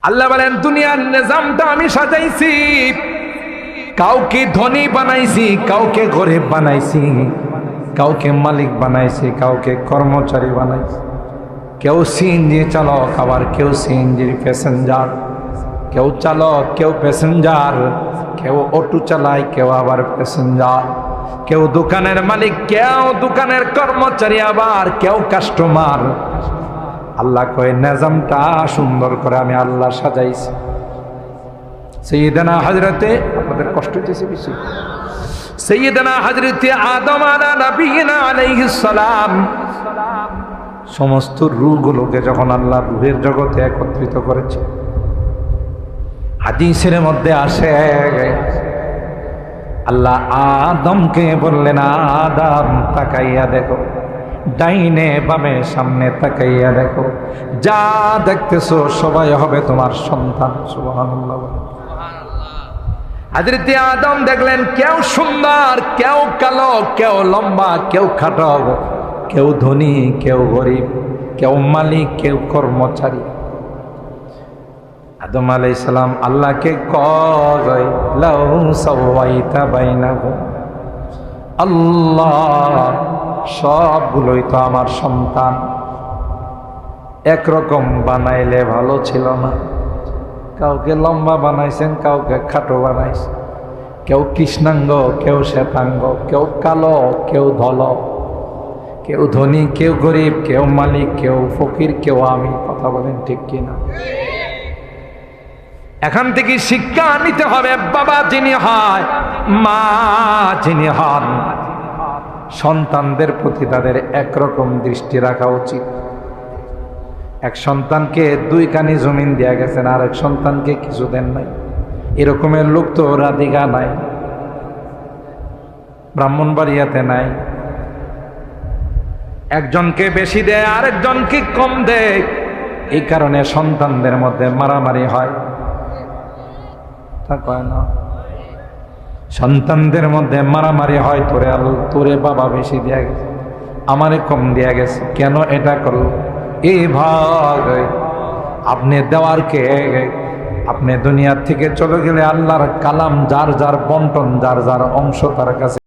আল্লাহ বলেন দুনিয়ার নিজামটা আমি সাজাইছি, কাউকে ধনী বানাইছি, কাউকে গরিব বানাইছি, কাউকে মালিক বানাইছি, কাউকে কর্মচারী বানাইছি। কেউ সিএনজি চালক, আবার কেউ সিএনজির প্যাসেঞ্জার, কেউ চালক, কেউ প্যাসেঞ্জার, কেউ অটো চালায়, কেউ আবার প্যাসেঞ্জার, কেউ দোকানের মালিক, কেউ দোকানের কর্মচারী, আবার কেউ কাস্টমার। আল্লাহ কয় নিজামটা সুন্দর করে আমি আল্লাহ সাজাইছি। সাইয়্যিদানা হযরতে, আপনাদের কষ্ট হইতেছে বেশি, সাইয়্যিদানা হযরতে আদম আলা নবিয়িনা আলাইহিস সালাম সমস্ত রূহগুলোকে যখন আল্লাহ রূহের জগতে একত্রিত করেছে, হাদিসের মধ্যে আসে আল্লাহ আদমকে বললেন, আদম তাকাইয়া দেখো, ডাইনে বামে সামনে তাকাইয়া দেখো, যা দেখতেছো সবাই হবে তোমার সন্তান। সুবহানাল্লাহ। হযরত আদম দেখলেন কেউ সুন্দর, কেউ কালো, কেউ লম্বা, কেউ খাটো, কেউ ধনী, কেউ গরিব, কেউ মালিক, কেউ কর্মচারী। আদম আলাইহিস সালাম আল্লাহকে কয়, লাউ সাওয়াইতা বাইনাহুম, আল্লাহ সবগুলোই তো আমার সন্তান, একরকম বানাইলে ভালো ছিল না? কাউকে লম্বা বানাইছেন, কাউকে খাটো বানাইছেন, কেউ কৃষ্ণাঙ্গ, কেউ শ্বেতাঙ্গ, কেউ কালো, কেউ ধল, কেউ ধনী, কেউ গরিব, কেউ মালিক, কেউ ফকির, কেউ আমি। কথা বলেন ঠিক কিনা? এখান থেকে শিক্ষা নিতে হবে, বাবা যিনি হয়, মা যিনি হন, সন্তানদের প্রতি তাদের একরকম দৃষ্টি রাখা উচিত। এক সন্তানকে 2 কানি জমিন দেয়া গেছেন, আর এক সন্তানকে কিছু দেন নাই। এরকমের লোক তো রাধিকা নাই, ব্রাহ্মণবাড়িয়াতে নাই। একজনকে বেশি দেয়, আরেকজনকে কম দেয়। এই কারণে সন্তানদের মধ্যে মারামারি হয়, তা কয় না? সন্তানদের মধ্যে মারামারি হয়, তোরে বাবা বেশি দেয়া গেছে, আমারে কম দেয়া গেছে, কেন এটা করলো? এই ভাগ আপনি দেওয়ার কে? আপনি দুনিয়া থেকে চলে গেলে আল্লাহর কালাম যার যার বন্টন, যার যার অংশ তার কাছে